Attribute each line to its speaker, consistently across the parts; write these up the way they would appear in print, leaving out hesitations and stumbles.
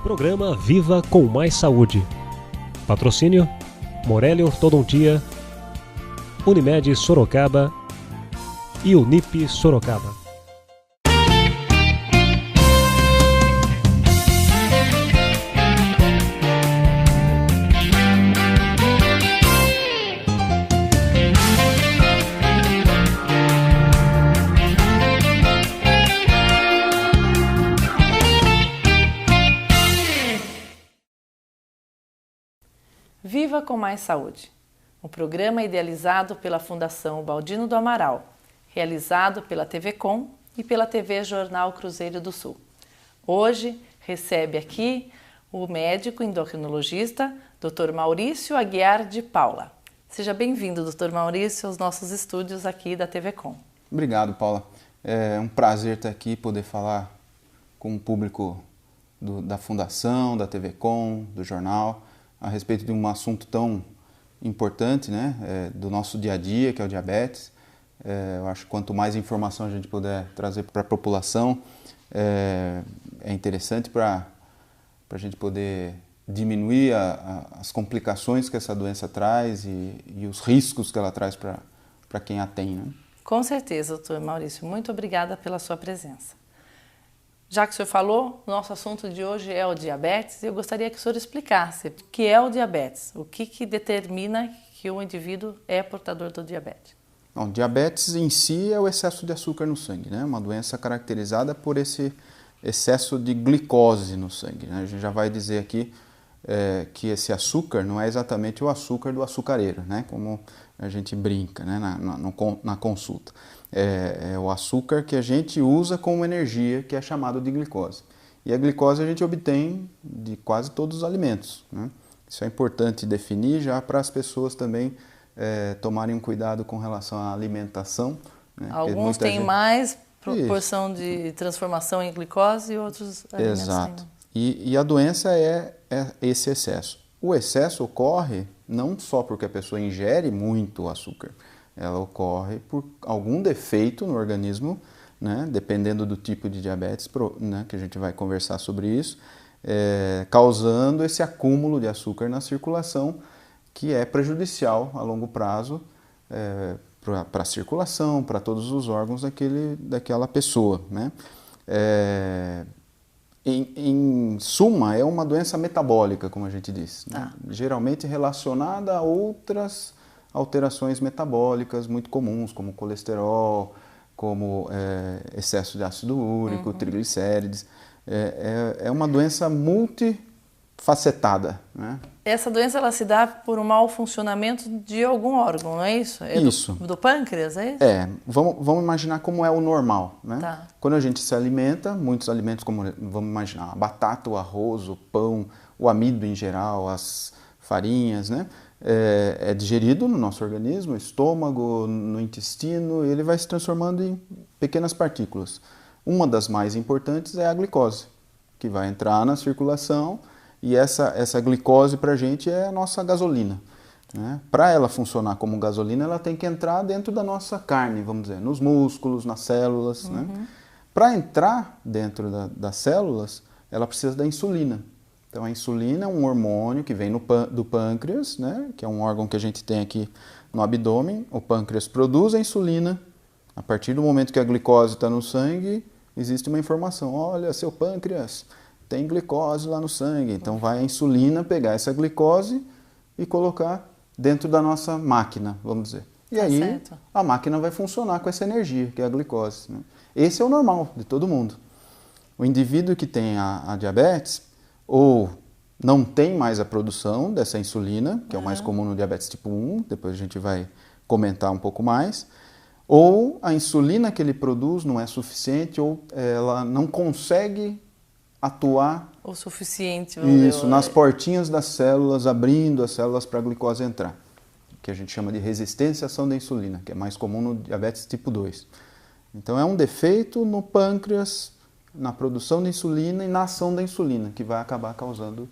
Speaker 1: Programa Viva com Mais Saúde. Patrocínio: Morelli Ortodontia, Unimed Sorocaba e Unip Sorocaba.
Speaker 2: Viva com Mais Saúde, um programa idealizado pela Fundação Baldino do Amaral, realizado pela TV Com e pela TV Jornal Cruzeiro do Sul. Hoje recebe aqui o médico endocrinologista Dr. Maurício Aguiar de Paula. Seja bem-vindo, Dr. Maurício, aos nossos estúdios aqui da TV Com.
Speaker 3: Obrigado, Paula. É um prazer estar aqui, poder falar com o público da Fundação, da TV Com, do jornal, a respeito de um assunto tão importante, né, do nosso dia a dia, que é o diabetes. Eu acho que quanto mais informação a gente puder trazer para a população, é interessante para a gente poder diminuir as complicações que essa doença traz e os riscos que ela traz para quem a tem, né?
Speaker 2: Com certeza, doutor Maurício. Muito obrigada pela sua presença. Já que o senhor falou, o nosso assunto de hoje é o diabetes, eu gostaria que o senhor explicasse o que é o diabetes, o que determina que o indivíduo é portador do diabetes.
Speaker 3: Bom, diabetes em si é o excesso de açúcar no sangue, né? Uma doença caracterizada por esse excesso de glicose no sangue, né? A gente já vai dizer aqui que esse açúcar não é exatamente o açúcar do açucareiro, né? Como a gente brinca, né? na consulta. É o açúcar que a gente usa como energia, que é chamado de glicose. E a glicose a gente obtém de quase todos os alimentos, né? Isso é importante definir já para as pessoas também tomarem um cuidado com relação à alimentação, né?
Speaker 2: Alguns têm mais proporção de transformação em glicose e outros alimentos
Speaker 3: Exato. E a doença é esse excesso. O excesso ocorre não só porque a pessoa ingere muito açúcar, ela ocorre por algum defeito no organismo, né, dependendo do tipo de diabetes, né, que a gente vai conversar sobre isso, causando esse acúmulo de açúcar na circulação, que é prejudicial a longo prazo para a circulação, para todos os órgãos daquela pessoa, né? Em suma, é uma doença metabólica, como a gente diz, né? Geralmente relacionada a outras alterações metabólicas muito comuns, como colesterol, como excesso de ácido úrico, triglicérides. É uma doença multifacetada, né?
Speaker 2: Essa doença ela se dá por um mau funcionamento de algum órgão, não é isso?
Speaker 3: Isso.
Speaker 2: Do pâncreas, é isso?
Speaker 3: Vamos imaginar como é o normal, né?
Speaker 2: Tá.
Speaker 3: Quando a gente se alimenta, muitos alimentos, como vamos imaginar, a batata, o arroz, o pão, o amido em geral, as farinhas, né? É digerido no nosso organismo, no estômago, no intestino, e ele vai se transformando em pequenas partículas. Uma das mais importantes é a glicose, que vai entrar na circulação, e essa glicose para a gente é a nossa gasolina, né? Para ela funcionar como gasolina, ela tem que entrar dentro da nossa carne, vamos dizer, nos músculos, nas células, né? Para entrar dentro das células, ela precisa da insulina. Então, a insulina é um hormônio que vem do pâncreas, né? Que é um órgão que a gente tem aqui no abdômen. O pâncreas produz a insulina. A partir do momento que a glicose está no sangue, existe uma informação. Olha, seu pâncreas tem glicose lá no sangue. Então, vai a insulina pegar essa glicose e colocar dentro da nossa máquina, vamos dizer. E aí, certo, a máquina vai funcionar com essa energia, que é a glicose, né? Esse é o normal de todo mundo. O indivíduo que tem a diabetes, ou não tem mais a produção dessa insulina, que é o mais comum no diabetes tipo 1, depois a gente vai comentar um pouco mais, ou a insulina que ele produz não é suficiente, ou ela não consegue atuar
Speaker 2: o suficiente,
Speaker 3: nas portinhas das células, abrindo as células para a glicose entrar, que a gente chama de resistência à ação da insulina, que é mais comum no diabetes tipo 2. Então é um defeito no pâncreas, na produção de insulina e na ação da insulina, que vai acabar causando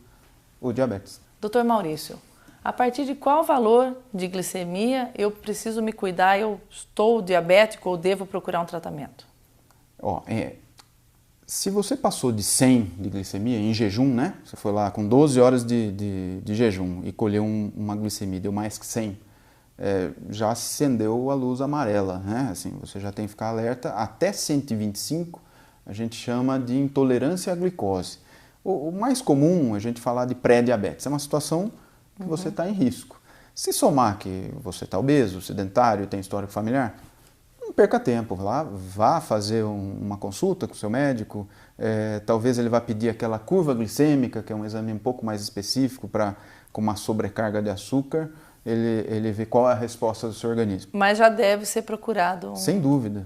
Speaker 3: o diabetes.
Speaker 2: Doutor Maurício, a partir de qual valor de glicemia eu preciso me cuidar, eu estou diabético ou devo procurar um tratamento?
Speaker 3: Se você passou de 100 de glicemia em jejum, né? Você foi lá com 12 horas de jejum e colheu uma glicemia, deu mais que 100, já acendeu a luz amarela, né? Assim, você já tem que ficar alerta. Até 125 a gente chama de intolerância à glicose. O mais comum a gente falar de pré-diabetes, é uma situação que você está em risco. Se somar que você está obeso, sedentário, tem histórico familiar, não perca tempo, vá fazer uma consulta com o seu médico, talvez ele vá pedir aquela curva glicêmica, que é um exame um pouco mais específico para com uma sobrecarga de açúcar, ele vê qual é a resposta do seu organismo.
Speaker 2: Mas já deve ser procurado.
Speaker 3: Sem dúvida.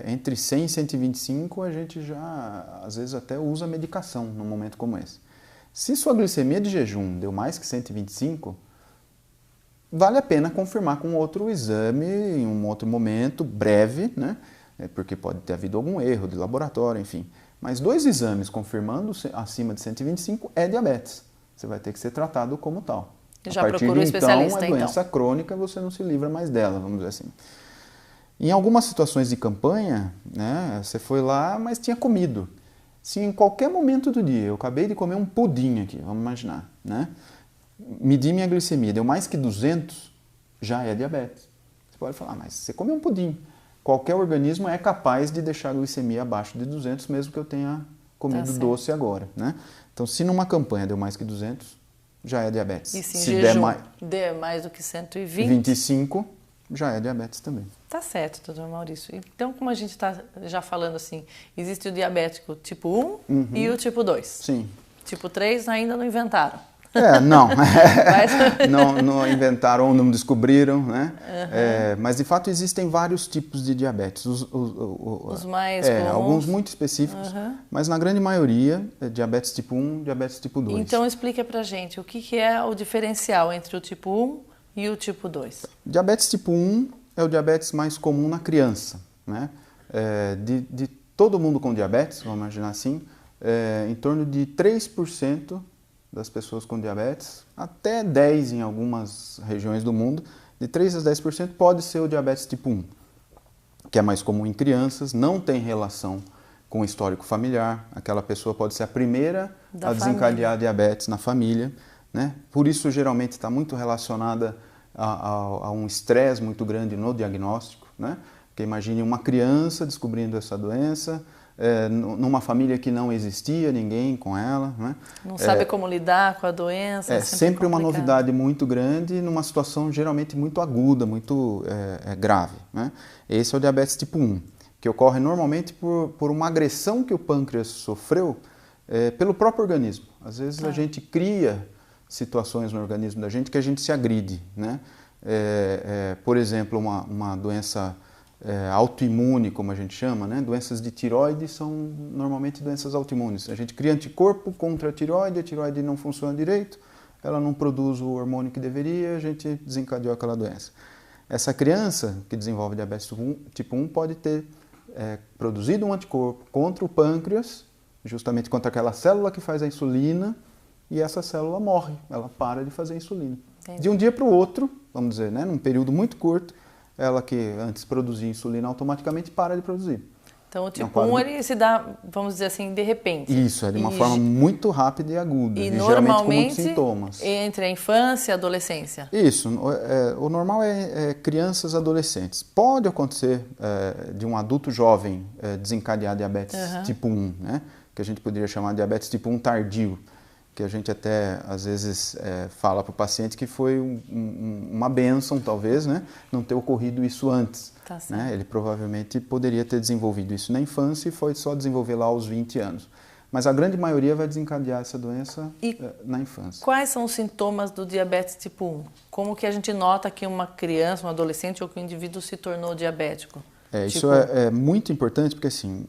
Speaker 3: Entre 100 e 125 a gente já, às vezes, até usa medicação num momento como esse. Se sua glicemia de jejum deu mais que 125, vale a pena confirmar com outro exame em um outro momento, breve, né? Porque pode ter havido algum erro de laboratório, enfim. Mas 2 exames confirmando acima de 125 é diabetes. Você vai ter que ser tratado como tal.
Speaker 2: Já
Speaker 3: a partir
Speaker 2: procura um
Speaker 3: de
Speaker 2: especialista,
Speaker 3: então, é doença crônica, você não se livra mais dela, vamos dizer assim. Em algumas situações de campanha, né, você foi lá, mas tinha comido. Se em qualquer momento do dia eu acabei de comer um pudim aqui, vamos imaginar, né? Medi minha glicemia, deu mais que 200, já é diabetes. Você pode falar, mas você comeu um pudim. Qualquer organismo é capaz de deixar a glicemia abaixo de 200, mesmo que eu tenha comido doce agora, né? Então, se numa campanha deu mais que 200, já é diabetes.
Speaker 2: E se
Speaker 3: jejum
Speaker 2: der mais do que 120?
Speaker 3: 25, já é diabetes também.
Speaker 2: Tá certo, doutor Maurício. Então, como a gente está já falando assim, existe o diabético tipo 1 e o tipo 2.
Speaker 3: Sim.
Speaker 2: Tipo 3 ainda não inventaram.
Speaker 3: Não.
Speaker 2: Mas...
Speaker 3: não inventaram ou não descobriram, né? Mas, de fato, existem vários tipos de diabetes.
Speaker 2: Os mais comuns.
Speaker 3: Alguns muito específicos, mas na grande maioria, diabetes tipo 1, diabetes tipo 2.
Speaker 2: Então, explica pra gente o que é o diferencial entre o tipo 1 e o tipo 2.
Speaker 3: Diabetes tipo 1 é o diabetes mais comum na criança, né? De todo mundo com diabetes, vamos imaginar assim, em torno de 3% das pessoas com diabetes, até 10% em algumas regiões do mundo, de 3% a 10% pode ser o diabetes tipo 1, que é mais comum em crianças, não tem relação com o histórico familiar, aquela pessoa pode ser a primeira a desencadear diabetes na família, né? Por isso geralmente está muito relacionada a um estresse muito grande no diagnóstico, né? Porque imagine uma criança descobrindo essa doença, numa família que não existia ninguém com ela, né?
Speaker 2: Não sabe como lidar com a doença.
Speaker 3: É sempre uma novidade muito grande numa situação geralmente muito aguda, muito grave, né? Esse é o diabetes tipo 1, que ocorre normalmente por uma agressão que o pâncreas sofreu pelo próprio organismo. Às vezes a gente cria situações no organismo da gente que a gente se agride, né? Por exemplo, uma doença autoimune, como a gente chama, né? Doenças de tireoide são normalmente doenças autoimunes. A gente cria anticorpo contra a tireoide não funciona direito, ela não produz o hormônio que deveria, a gente desencadeou aquela doença. Essa criança que desenvolve diabetes tipo 1 pode ter produzido um anticorpo contra o pâncreas, justamente contra aquela célula que faz a insulina, e essa célula morre, ela para de fazer insulina. Entendi. De um dia para o outro, vamos dizer, né? Num período muito curto, ela que antes produzia insulina automaticamente para de produzir.
Speaker 2: Então o tipo 1 ele se dá, vamos dizer assim, de repente.
Speaker 3: Isso, de uma forma muito rápida e aguda.
Speaker 2: E
Speaker 3: geralmente com muitos sintomas.
Speaker 2: Entre a infância e a adolescência?
Speaker 3: Isso, o normal é crianças e adolescentes. Pode acontecer de um adulto jovem desencadear diabetes tipo 1, né? Que a gente poderia chamar de diabetes tipo 1 tardio, que a gente até às vezes fala para o paciente que foi uma bênção, talvez, né? Não ter ocorrido isso antes.
Speaker 2: Tá certo.
Speaker 3: Né? Ele provavelmente poderia ter desenvolvido isso na infância e foi só desenvolver lá aos 20 anos. Mas a grande maioria vai desencadear essa doença na infância.
Speaker 2: Quais são os sintomas do diabetes tipo 1? Como que a gente nota que uma criança, um adolescente ou que um indivíduo se tornou diabético?
Speaker 3: Isso é muito importante porque assim,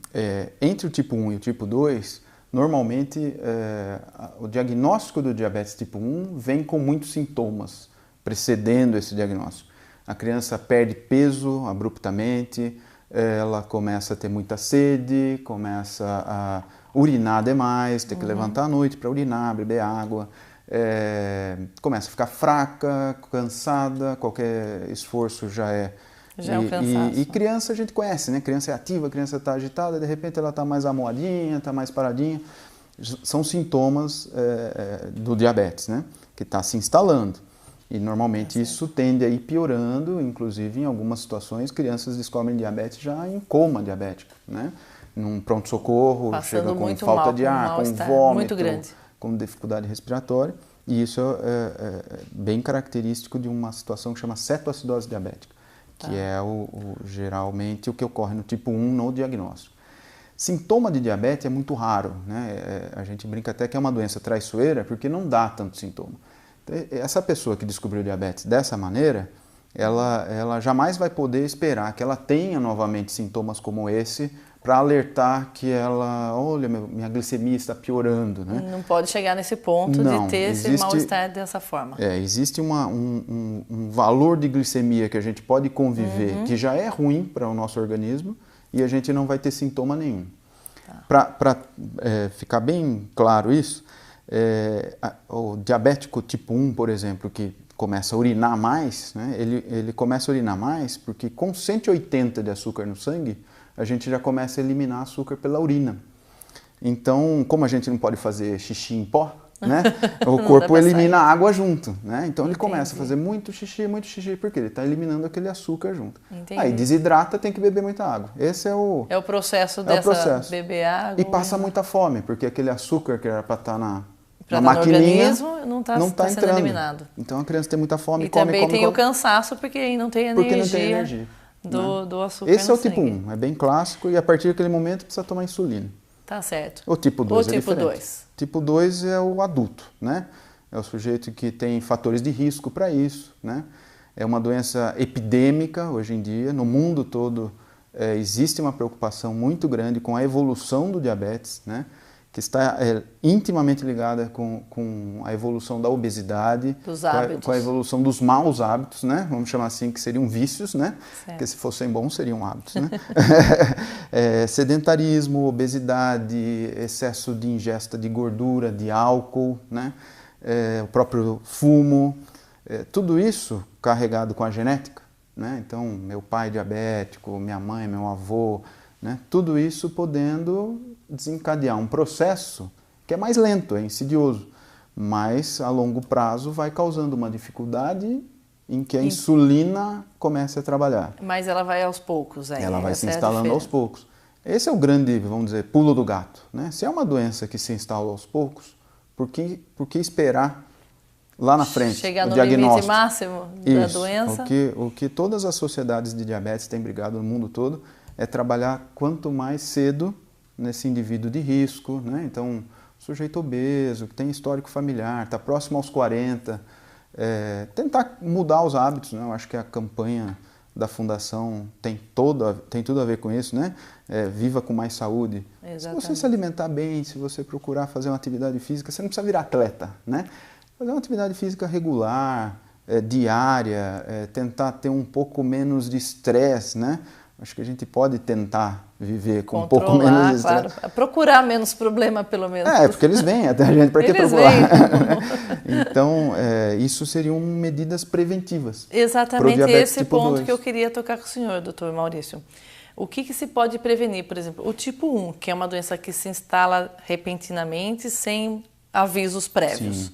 Speaker 3: entre o tipo 1 e o tipo 2, normalmente o diagnóstico do diabetes tipo 1 vem com muitos sintomas precedendo esse diagnóstico. A criança perde peso abruptamente, ela começa a ter muita sede, começa a urinar demais, ter que levantar à noite para urinar, beber água, começa a ficar fraca, cansada, qualquer esforço já é
Speaker 2: Já é um cansaço.
Speaker 3: E criança a gente conhece, né? Criança é ativa, criança está agitada, de repente ela está mais amuadinha, está mais paradinha. São sintomas do diabetes, né? Que está se instalando. E normalmente isso tende a ir piorando, inclusive em algumas situações crianças descobrem diabetes já em coma diabético, né? Num pronto-socorro, chega com falta de ar, com vômito,
Speaker 2: muito grande,
Speaker 3: com dificuldade respiratória. E isso é bem característico de uma situação que chama cetoacidose diabética, que é geralmente o que ocorre no tipo 1 no diagnóstico. Sintoma de diabetes é muito raro, né? A gente brinca até que é uma doença traiçoeira porque não dá tanto sintoma. Então, essa pessoa que descobriu diabetes dessa maneira, ela jamais vai poder esperar que ela tenha novamente sintomas como esse para alertar que ela, olha, minha glicemia está piorando, né?
Speaker 2: Não pode chegar nesse ponto de ter esse mal-estar dessa forma.
Speaker 3: Existe um valor de glicemia que a gente pode conviver, que já é ruim para o nosso organismo, e a gente não vai ter sintoma nenhum. Para ficar bem claro isso, o diabético tipo 1, por exemplo, que começa a urinar mais, né, ele começa a urinar mais porque com 180 de açúcar no sangue, a gente já começa a eliminar açúcar pela urina. Então, como a gente não pode fazer xixi em pó, né, o corpo elimina a água junto, né? Então ele começa a fazer muito xixi, porque ele está eliminando aquele açúcar junto.
Speaker 2: Entendi.
Speaker 3: Aí desidrata, tem que beber muita água. Esse é o
Speaker 2: processo beber água.
Speaker 3: E passa muita fome, porque aquele açúcar que era para estar na
Speaker 2: maquininha não está sendo eliminado.
Speaker 3: Então a criança tem muita fome,
Speaker 2: e também tem o cansaço porque aí não tem energia, do açúcar.
Speaker 3: Esse é o tipo 1, é bem clássico e a partir daquele momento precisa tomar insulina.
Speaker 2: Tá certo.
Speaker 3: O tipo 2 é
Speaker 2: tipo
Speaker 3: diferente.
Speaker 2: 2.
Speaker 3: Tipo 2 é o adulto, né? É o sujeito que tem fatores de risco para isso, né? É uma doença epidêmica hoje em dia, no mundo todo existe uma preocupação muito grande com a evolução do diabetes, né? Que está intimamente ligada com a evolução da obesidade,
Speaker 2: dos hábitos.
Speaker 3: Com a evolução dos maus hábitos, né? Vamos chamar assim, que seriam vícios, né?
Speaker 2: Certo.
Speaker 3: Porque se fossem bons seriam hábitos, né? Sedentarismo, obesidade, excesso de ingesta de gordura, de álcool, né? O próprio fumo, tudo isso carregado com a genética, né? Então, meu pai diabético, minha mãe, meu avô, né? Tudo isso podendo desencadear um processo que é mais lento, é insidioso, mas a longo prazo vai causando uma dificuldade em que a insulina comece a trabalhar.
Speaker 2: Mas ela vai aos poucos.
Speaker 3: Ela vai se instalando aos poucos. Esse é o grande, vamos dizer, pulo do gato, né? Se é uma doença que se instala aos poucos, por que esperar lá na frente
Speaker 2: chegar
Speaker 3: o
Speaker 2: no
Speaker 3: diagnóstico?
Speaker 2: Limite máximo da doença?
Speaker 3: O que todas as sociedades de diabetes têm brigado no mundo todo é trabalhar quanto mais cedo nesse indivíduo de risco, né? Então, sujeito obeso, que tem histórico familiar, está próximo aos 40, tentar mudar os hábitos, né? Eu acho que a campanha da Fundação tem tudo a ver com isso, né? Viva com mais saúde.
Speaker 2: Exatamente.
Speaker 3: Se você se alimentar bem, se você procurar fazer uma atividade física, você não precisa virar atleta, né? Fazer uma atividade física regular, diária, tentar ter um pouco menos de estresse, né? Acho que a gente pode tentar viver com um pouco menos de estresse.
Speaker 2: Claro. Procurar menos problema, pelo menos.
Speaker 3: Porque eles vêm até a gente para que procurar. Então, isso seriam medidas preventivas.
Speaker 2: Exatamente esse
Speaker 3: tipo
Speaker 2: ponto
Speaker 3: 2.
Speaker 2: que eu queria tocar com o senhor, doutor Maurício. O que se pode prevenir, por exemplo? O tipo 1, que é uma doença que se instala repentinamente, sem avisos prévios.
Speaker 3: Sim,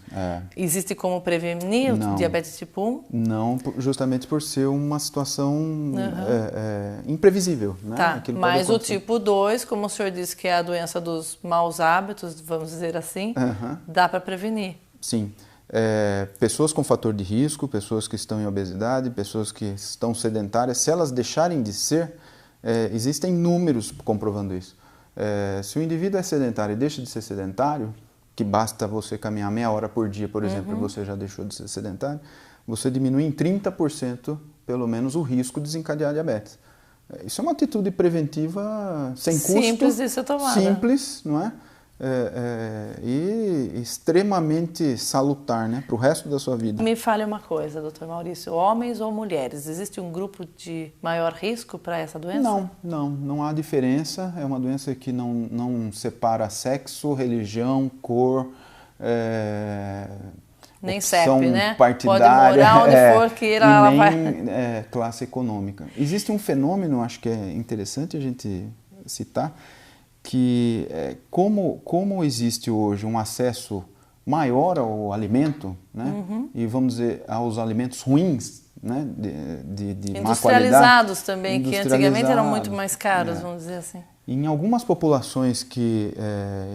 Speaker 2: Existe como prevenir o diabetes tipo 1?
Speaker 3: Não, justamente por ser uma situação imprevisível. Né?
Speaker 2: Tá, mas o tipo 2, como o senhor disse que é a doença dos maus hábitos, vamos dizer assim, dá para prevenir.
Speaker 3: Sim. Pessoas com fator de risco, pessoas que estão em obesidade, pessoas que estão sedentárias, se elas deixarem de ser, existem números comprovando isso. Se o indivíduo é sedentário e deixa de ser sedentário, que basta você caminhar meia hora por dia, por exemplo, e você já deixou de ser sedentário, você diminui em 30%, pelo menos, o risco de desencadear diabetes. Isso é uma atitude preventiva sem custo.
Speaker 2: Simples de ser tomada.
Speaker 3: Simples, não é? E extremamente salutar, né, para o resto da sua vida.
Speaker 2: Me fale uma coisa, doutor Maurício, homens ou mulheres, existe um grupo de maior risco para essa doença?
Speaker 3: Não há diferença, é uma doença que não separa sexo, religião, cor,
Speaker 2: Nem
Speaker 3: opção
Speaker 2: CEP, né?
Speaker 3: partidária,
Speaker 2: pode morar onde for queira, ela
Speaker 3: nem
Speaker 2: vai...
Speaker 3: classe econômica. Existe um fenômeno, acho que é interessante a gente citar, que como existe hoje um acesso maior ao alimento, né? E vamos dizer, aos alimentos ruins, né? de má qualidade.
Speaker 2: Industrializados também, que antigamente eram muito mais caros, vamos dizer assim.
Speaker 3: Em algumas populações que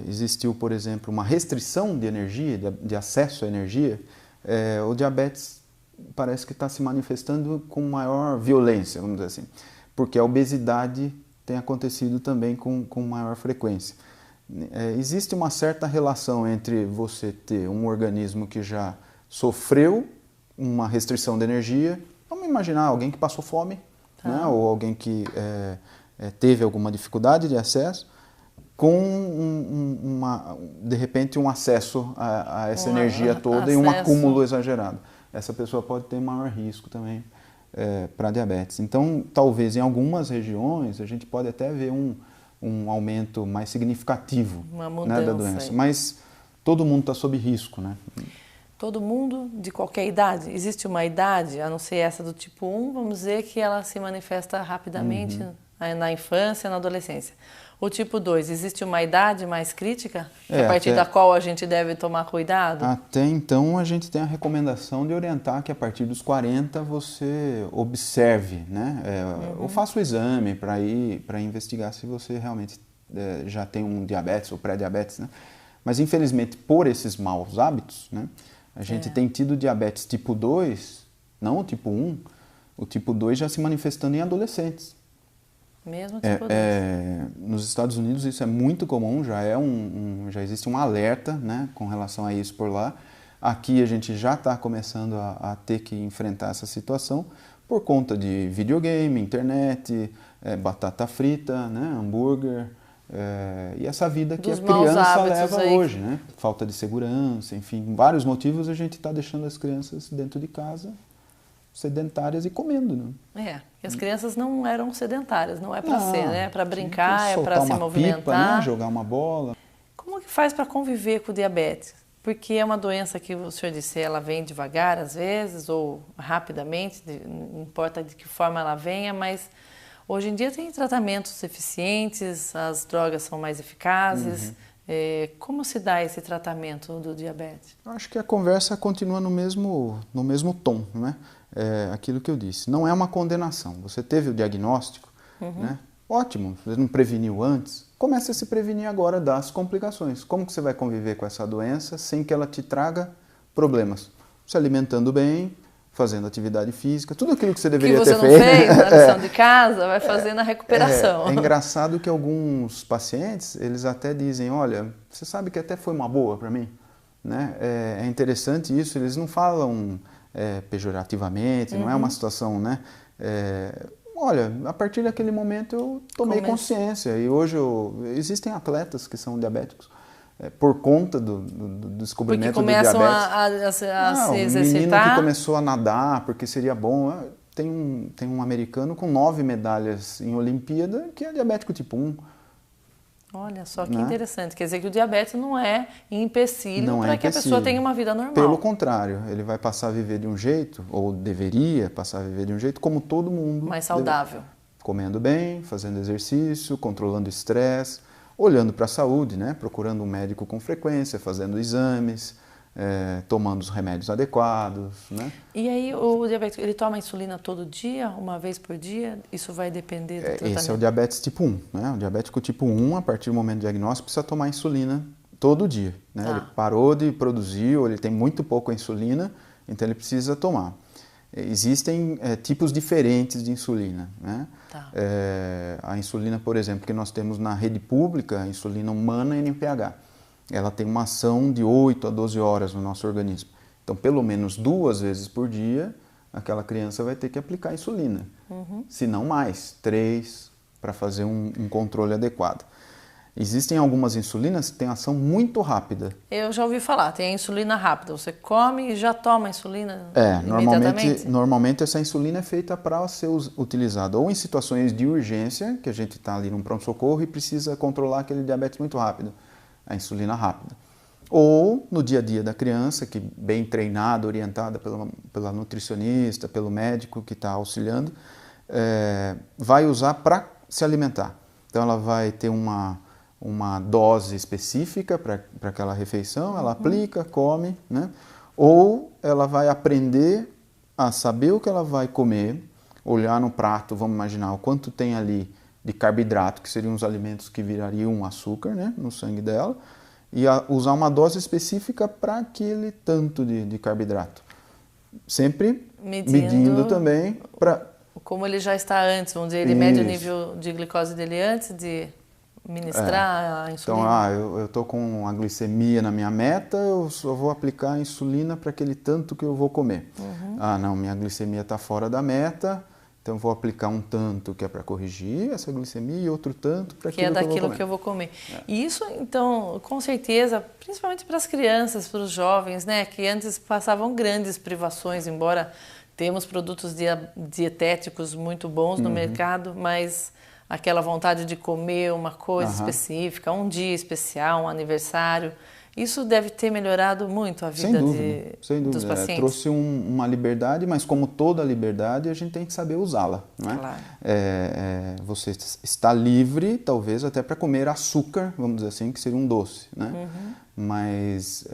Speaker 3: existiu, por exemplo, uma restrição de energia, de acesso à energia, o diabetes parece que está se manifestando com maior violência, vamos dizer assim, porque a obesidade tem acontecido também com maior frequência. Existe uma certa relação entre você ter um organismo que já sofreu uma restrição de energia, vamos imaginar alguém que passou fome, né, ou alguém que teve alguma dificuldade de acesso, com de repente um acesso a essa energia toda e um acúmulo exagerado. Essa pessoa pode ter maior risco também para diabetes. Então, talvez em algumas regiões a gente pode até ver um aumento mais significativo, né, da doença. Mas todo mundo está sob risco, né?
Speaker 2: Todo mundo de qualquer idade? Existe uma idade, a não ser essa do tipo 1, vamos dizer que ela se manifesta rapidamente na infância, na adolescência. O tipo 2, existe uma idade mais crítica, a partir da qual a gente deve tomar cuidado? Até
Speaker 3: então a gente tem a recomendação de orientar que a partir dos 40 você observe, né? Ou faça o exame para investigar se você realmente já tem um diabetes ou pré-diabetes, né? Mas infelizmente por esses maus hábitos, né? A gente tem tido diabetes tipo 2, não o tipo 1, o tipo 2 já se manifestando em adolescentes.
Speaker 2: Mesmo tipo 2?
Speaker 3: Nos Estados Unidos isso é muito comum, já existe um alerta, né, com relação a isso por lá. Aqui a gente já está começando a ter que enfrentar essa situação por conta de videogame, internet, batata frita, né, hambúrguer, e essa vida que a criança leva hoje, né? Falta de segurança, enfim, vários motivos a gente está deixando as crianças dentro de casa, sedentárias e comendo, né?
Speaker 2: E as crianças não eram sedentárias, não é para ser, né? É para brincar, é para se movimentar.
Speaker 3: Pipa, né? Jogar uma bola.
Speaker 2: Como que faz para conviver com o diabetes? Porque é uma doença que o senhor disse, ela vem devagar às vezes, ou rapidamente, não importa de que forma ela venha, mas hoje em dia tem tratamentos eficientes, as drogas são mais eficazes. Como se dá esse tratamento do diabetes?
Speaker 3: Eu acho que a conversa continua no mesmo tom, né? Aquilo que eu disse. Não é uma condenação. Você teve o diagnóstico, né? Ótimo, você não preveniu antes. Comece a se prevenir agora das complicações. Como que você vai conviver com essa doença sem que ela te traga problemas? Se alimentando bem, fazendo atividade física, tudo aquilo que você deveria ter feito.
Speaker 2: Que você não fez na lição de casa, vai fazendo a recuperação.
Speaker 3: É engraçado que alguns pacientes, eles até dizem, olha, você sabe que até foi uma boa para mim, né? É interessante isso, eles não falam pejorativamente, não é uma situação, né? Olha, a partir daquele momento eu tomei consciência e hoje existem atletas que são diabéticos, por conta do descobrimento do diabetes.
Speaker 2: Porque começam a se exercitar.
Speaker 3: Um menino que começou a nadar porque seria bom. Tem um americano com 9 medalhas em Olimpíada que é diabético tipo 1.
Speaker 2: Olha só que interessante. Quer dizer que o diabetes não é empecilho para que a pessoa tenha uma vida normal.
Speaker 3: Pelo contrário, ele vai passar a viver de um jeito, ou deveria passar a viver de um jeito como todo mundo.
Speaker 2: Mais saudável.
Speaker 3: Comendo bem, fazendo exercício, controlando o estresse, olhando para a saúde, né? Procurando um médico com frequência, fazendo exames, tomando os remédios adequados, né?
Speaker 2: E aí o diabético, ele toma insulina todo dia, uma vez por dia? Isso vai depender do tratamento?
Speaker 3: Esse é o diabetes tipo 1, né? O diabético tipo 1, a partir do momento do diagnóstico, precisa tomar insulina todo dia, né? Ele parou de produzir, ou ele tem muito pouca insulina, então ele precisa tomar. Existem tipos diferentes de insulina, né? A insulina, por exemplo, que nós temos na rede pública, a insulina humana NPH, ela tem uma ação de 8 a 12 horas no nosso organismo. Então, pelo menos 2 vezes por dia, aquela criança vai ter que aplicar insulina. Se não mais, 3, para fazer um controle adequado. Existem algumas insulinas que têm ação muito rápida.
Speaker 2: Eu já ouvi falar, tem a insulina rápida. Você come e já toma a insulina imediatamente?
Speaker 3: Normalmente essa insulina é feita para ser utilizada ou em situações de urgência, que a gente está ali num pronto-socorro e precisa controlar aquele diabetes muito rápido. A insulina rápida. Ou no dia a dia da criança, que bem treinada, orientada pela nutricionista, pelo médico que está auxiliando, vai usar para se alimentar. Então ela vai ter uma dose específica para aquela refeição, ela aplica, come, né? Ou ela vai aprender a saber o que ela vai comer, olhar no prato, vamos imaginar o quanto tem ali de carboidrato, que seriam os alimentos que virariam um açúcar, né, no sangue dela, e usar uma dose específica para aquele tanto de carboidrato. Sempre medindo também para...
Speaker 2: Como ele já está antes, vamos dizer, ele mede o nível de glicose dele antes de ministrar a insulina.
Speaker 3: Então, eu estou com a glicemia na minha meta, eu só vou aplicar a insulina para aquele tanto que eu vou comer. Não, minha glicemia está fora da meta, então eu vou aplicar um tanto que é para corrigir essa glicemia e outro tanto para aquilo que eu vou comer. Que é daquilo
Speaker 2: que eu vou comer. E isso, então, com certeza, principalmente para as crianças, para os jovens, né, que antes passavam grandes privações, embora temos produtos dietéticos muito bons no mercado, mas aquela vontade de comer uma coisa específica, um dia especial, um aniversário, isso deve ter melhorado muito a vida dos pacientes.
Speaker 3: Trouxe uma liberdade, mas como toda liberdade, a gente tem que saber usá-la. Não é?
Speaker 2: Claro.
Speaker 3: Você está livre, talvez, até para comer açúcar, vamos dizer assim, que seria um doce. Né? Mas,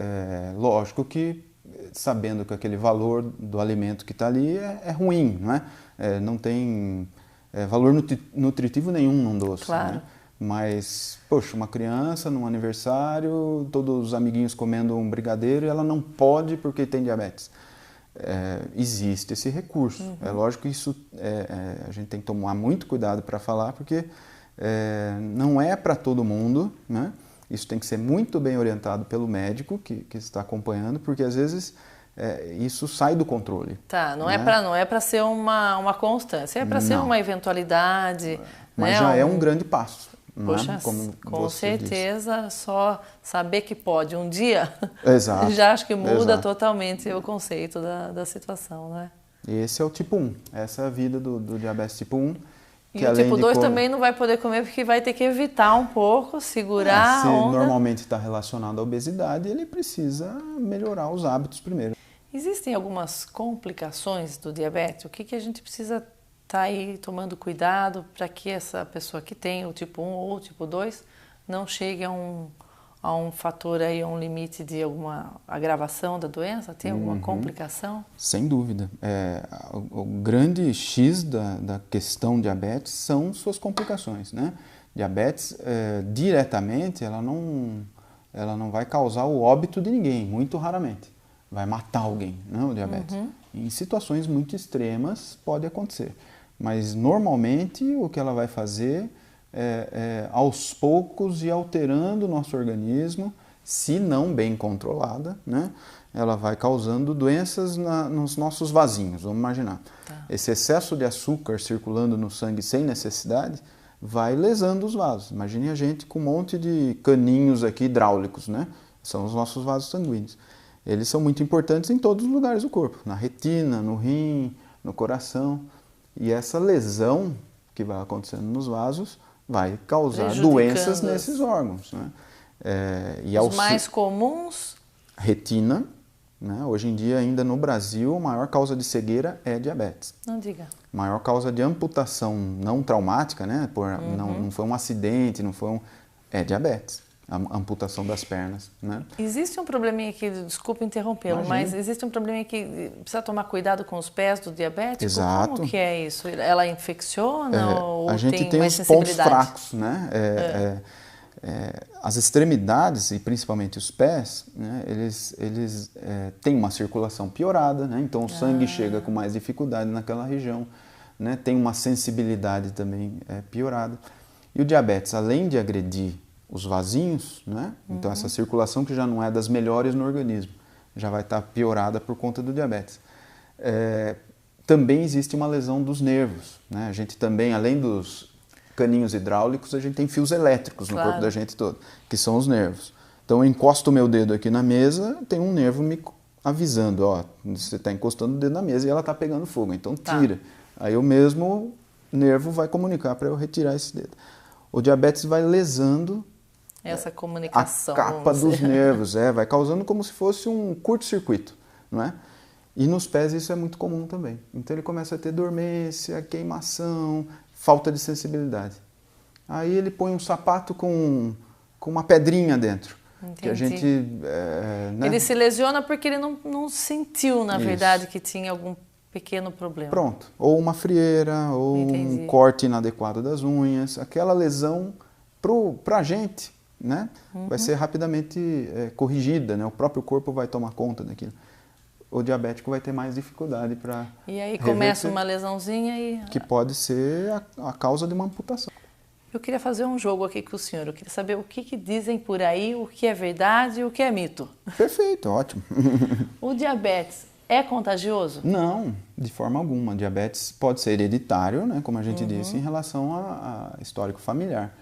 Speaker 3: lógico que, sabendo que aquele valor do alimento que está ali é ruim, não é? Não tem valor nutritivo nenhum num doce.
Speaker 2: Claro.
Speaker 3: Né? Mas, poxa, uma criança num aniversário, todos os amiguinhos comendo um brigadeiro e ela não pode porque tem diabetes. Existe esse recurso. É lógico que isso a gente tem que tomar muito cuidado para falar, porque não é para todo mundo, né? Isso tem que ser muito bem orientado pelo médico que está acompanhando, porque às vezes isso sai do controle.
Speaker 2: Tá, não
Speaker 3: né?
Speaker 2: é para ser uma constância, é para ser uma eventualidade.
Speaker 3: Mas
Speaker 2: né?
Speaker 3: já é um grande passo.
Speaker 2: Poxa, com certeza, só saber que pode um dia, já acho que muda totalmente o conceito da situação, né?
Speaker 3: Esse é o tipo 1, essa é a vida do diabetes tipo 1.
Speaker 2: E o tipo 2 também não vai poder comer porque vai ter que evitar um pouco, segurar
Speaker 3: se
Speaker 2: a onda.
Speaker 3: Normalmente está relacionado à obesidade, ele precisa melhorar os hábitos primeiro.
Speaker 2: Existem algumas complicações do diabetes? O que a gente precisa estar aí tomando cuidado para que essa pessoa que tem o tipo 1 ou o tipo 2 não chegue a um fator aí, a um limite de alguma agravação da doença? Tem alguma complicação?
Speaker 3: Sem dúvida. O grande X da questão diabetes são suas complicações, né? Diabetes, diretamente, ela não vai causar o óbito de ninguém, muito raramente. Vai matar alguém, né, o diabetes. Em situações muito extremas pode acontecer. Mas, normalmente, o que ela vai fazer aos poucos e alterando o nosso organismo, se não bem controlada, né, ela vai causando doenças nos nossos vasinhos, vamos imaginar.
Speaker 2: Tá.
Speaker 3: Esse excesso de açúcar circulando no sangue sem necessidade vai lesando os vasos. Imagine a gente com um monte de caninhos aqui hidráulicos, né? São os nossos vasos sanguíneos. Eles são muito importantes em todos os lugares do corpo, na retina, no rim, no coração. E essa lesão que vai acontecendo nos vasos vai causar doenças nesses órgãos. Né?
Speaker 2: Os mais comuns?
Speaker 3: Retina. Né? Hoje em dia, ainda no Brasil, a maior causa de cegueira é diabetes.
Speaker 2: Não diga.
Speaker 3: A maior causa de amputação não traumática, né? Não foi um acidente, é diabetes. A amputação das pernas, né?
Speaker 2: Existe um probleminha aqui, desculpa interrompê-lo, mas existe um probleminha que precisa tomar cuidado com os pés do diabético?
Speaker 3: Exato.
Speaker 2: Como que é isso? Ela infecciona ou
Speaker 3: a gente
Speaker 2: tem mais
Speaker 3: os pontos
Speaker 2: sensibilidade?
Speaker 3: fracos, né? As extremidades, e principalmente os pés, né? Eles têm uma circulação piorada, né? Então o sangue chega com mais dificuldade naquela região, né? Tem uma sensibilidade também piorada. E o diabetes, além de agredir os vasinhos, né? Então essa circulação que já não é das melhores no organismo, já vai estar piorada por conta do diabetes. Também existe uma lesão dos nervos, né? A gente também, além dos caninhos hidráulicos, a gente tem fios elétricos no corpo da gente todo, que são os nervos. Então eu encosto o meu dedo aqui na mesa, tem um nervo me avisando, ó, você está encostando o dedo na mesa e ela está pegando fogo, então tira. Aí o mesmo nervo vai comunicar para eu retirar esse dedo. O diabetes vai lesando
Speaker 2: essa comunicação.
Speaker 3: A capa dos nervos, vai causando como se fosse um curto-circuito, não é? E nos pés isso é muito comum também. Então ele começa a ter dormência, queimação, falta de sensibilidade. Aí ele põe um sapato com uma pedrinha dentro.
Speaker 2: Entendi.
Speaker 3: Que a gente... né?
Speaker 2: Ele se lesiona porque ele não sentiu, na verdade, que tinha algum pequeno problema.
Speaker 3: Pronto. Ou uma frieira, ou um corte inadequado das unhas. Aquela lesão, para a gente, né? Vai ser rapidamente corrigida, né? O próprio corpo vai tomar conta daquilo. O diabético vai ter mais dificuldade para
Speaker 2: E aí começa uma lesãozinha e...
Speaker 3: Que pode ser a causa de uma amputação.
Speaker 2: Eu queria fazer um jogo aqui com o senhor. Eu queria saber o que dizem por aí, o que é verdade e o que é mito.
Speaker 3: Perfeito, ótimo.
Speaker 2: O diabetes é contagioso?
Speaker 3: Não, de forma alguma. Diabetes pode ser hereditário, né, como a gente disse, em relação a histórico familiar.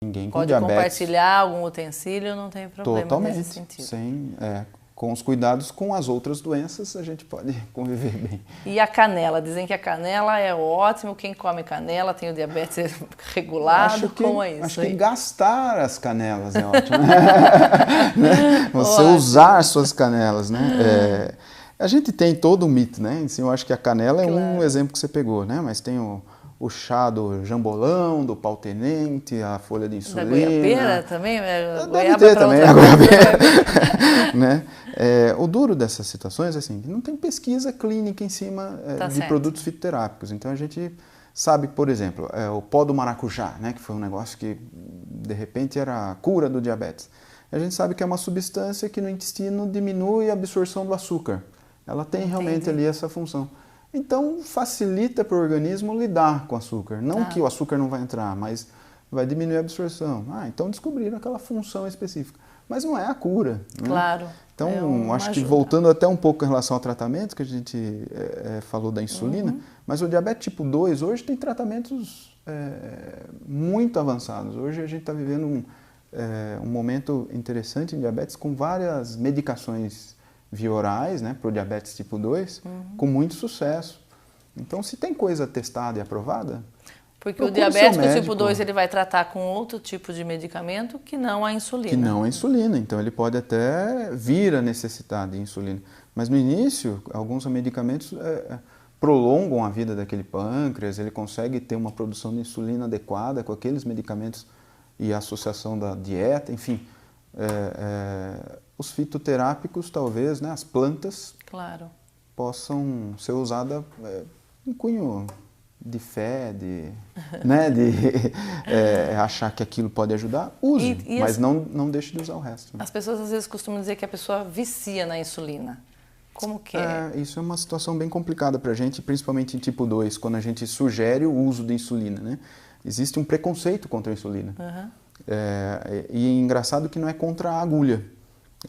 Speaker 3: Ninguém com
Speaker 2: pode
Speaker 3: diabetes...
Speaker 2: compartilhar algum utensílio, não tem problema
Speaker 3: totalmente,
Speaker 2: nesse sentido.
Speaker 3: Sem, com os cuidados com as outras doenças, a gente pode conviver bem.
Speaker 2: E a canela? Dizem que a canela é ótimo, quem come canela tem o diabetes regulado, como é isso?
Speaker 3: Acho que gastar as canelas é ótimo. Né? Você usar suas canelas, né? A gente tem todo um mito, né? Assim, eu acho que a canela é um exemplo que você pegou, né? Mas tem o chá do jambolão, do pau-tenente, a folha de insulina.
Speaker 2: Da goiabeira também?
Speaker 3: Deve ter também a goiabeira. Né? O duro dessas situações é assim, não tem pesquisa clínica em cima de produtos fitoterápicos. Então a gente sabe, por exemplo, o pó do maracujá, né? Que foi um negócio que de repente era a cura do diabetes. A gente sabe que é uma substância que no intestino diminui a absorção do açúcar. Ela tem realmente ali essa função. Então, facilita para o organismo lidar com o açúcar. Não que o açúcar não vai entrar, mas vai diminuir a absorção. Então descobriram aquela função específica. Mas não é a cura. Né?
Speaker 2: Claro.
Speaker 3: Então, acho que voltando até um pouco em relação ao tratamento, que a gente falou da insulina, mas o diabetes tipo 2 hoje tem tratamentos muito avançados. Hoje a gente está vivendo um momento interessante em diabetes com várias medicações via orais, né, para o diabetes tipo 2, com muito sucesso. Então, se tem coisa testada e aprovada...
Speaker 2: Porque o diabético tipo 2 ele vai tratar com outro tipo de medicamento que não a insulina.
Speaker 3: Que não a insulina. Então, ele pode até vir a necessitar de insulina. Mas, no início, alguns medicamentos prolongam a vida daquele pâncreas, ele consegue ter uma produção de insulina adequada com aqueles medicamentos e a associação da dieta, enfim... os fitoterápicos, talvez, né, as plantas, possam ser usadas em cunho de fé, né, de achar que aquilo pode ajudar, use, mas não deixe de usar o resto.
Speaker 2: As pessoas às vezes costumam dizer que a pessoa vicia na insulina. Como que é?
Speaker 3: Isso é uma situação bem complicada para a gente, principalmente em tipo 2, quando a gente sugere o uso de insulina, né? Existe um preconceito contra a insulina. E é engraçado que não é contra a agulha.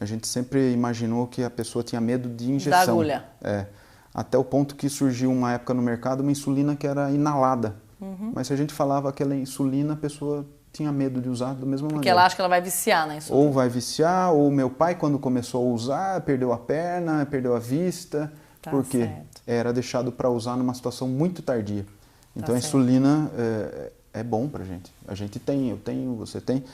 Speaker 3: A gente sempre imaginou que a pessoa tinha medo de injeção.
Speaker 2: Da agulha.
Speaker 3: Até o ponto que surgiu uma época no mercado uma insulina que era inalada. Mas se a gente falava aquela insulina, a pessoa tinha medo de usar da mesma maneira.
Speaker 2: Porque ela acha que ela vai viciar na insulina.
Speaker 3: Ou vai viciar, ou meu pai, quando começou a usar, perdeu a perna, perdeu a vista, porque era deixado para usar numa situação muito tardia. Então a insulina é bom pra gente. A gente tem, eu tenho, você tem.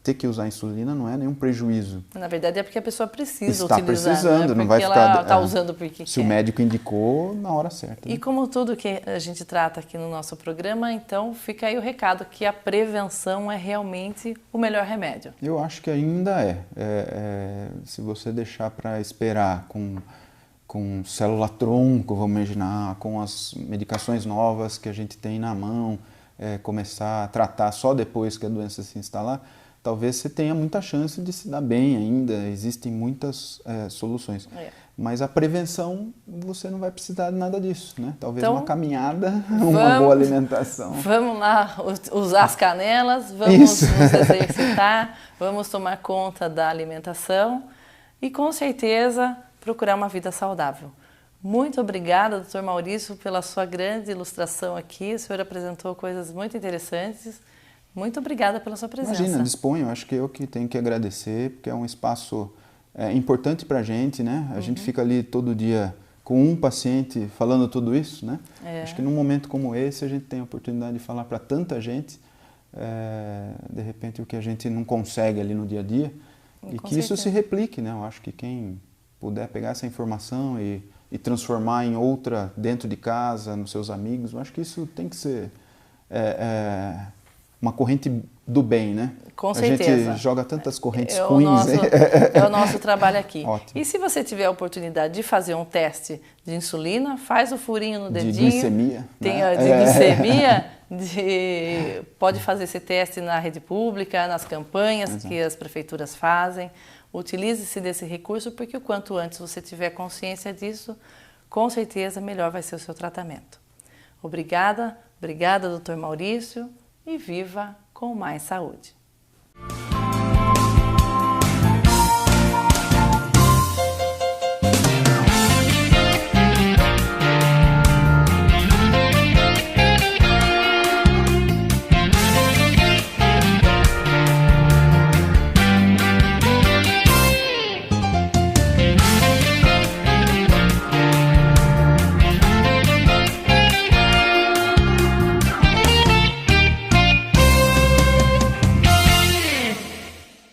Speaker 3: Ter que usar insulina não é nenhum prejuízo.
Speaker 2: Na verdade é porque a pessoa precisa
Speaker 3: utilizar. Está precisando, não vai ficar...
Speaker 2: ela está usando porque
Speaker 3: se o médico indicou, na hora certa.
Speaker 2: E como tudo que a gente trata aqui no nosso programa, então fica aí o recado que a prevenção é realmente o melhor remédio.
Speaker 3: Eu acho que ainda se você deixar para esperar com célula-tronco, vamos imaginar, com as medicações novas que a gente tem na mão, começar a tratar só depois que a doença se instalar, talvez você tenha muita chance de se dar bem ainda, existem muitas soluções. Mas a prevenção, você não vai precisar de nada disso, né? Talvez então, uma caminhada, uma boa alimentação.
Speaker 2: Vamos lá usar as canelas, vamos nos exercitar, vamos tomar conta da alimentação e com certeza procurar uma vida saudável. Muito obrigada, Dr. Maurício, pela sua grande ilustração aqui. O senhor apresentou coisas muito interessantes. Muito obrigada pela sua presença.
Speaker 3: Imagina, disponho. Acho que eu que tenho que agradecer, porque é um espaço importante para a gente, né? A gente fica ali todo dia com um paciente falando tudo isso, né? Acho que num momento como esse a gente tem a oportunidade de falar para tanta gente de repente, o que a gente não consegue ali no dia a dia, e que isso se replique, né? Eu acho que quem puder pegar essa informação e transformar em outra dentro de casa, nos seus amigos, eu acho que isso tem que ser uma corrente do bem, né?
Speaker 2: Com certeza.
Speaker 3: A gente joga tantas correntes ruins.
Speaker 2: É o nosso trabalho aqui.
Speaker 3: Ótimo.
Speaker 2: E se você tiver a oportunidade de fazer um teste de insulina, faz o furinho no dedinho.
Speaker 3: De glicemia.
Speaker 2: Tem
Speaker 3: né?
Speaker 2: de glicemia. Pode fazer esse teste na rede pública, nas campanhas
Speaker 3: Exato.
Speaker 2: que as prefeituras fazem. Utilize-se desse recurso, porque o quanto antes você tiver consciência disso, com certeza melhor vai ser o seu tratamento. Obrigada, Dr. Maurício, e viva com mais saúde.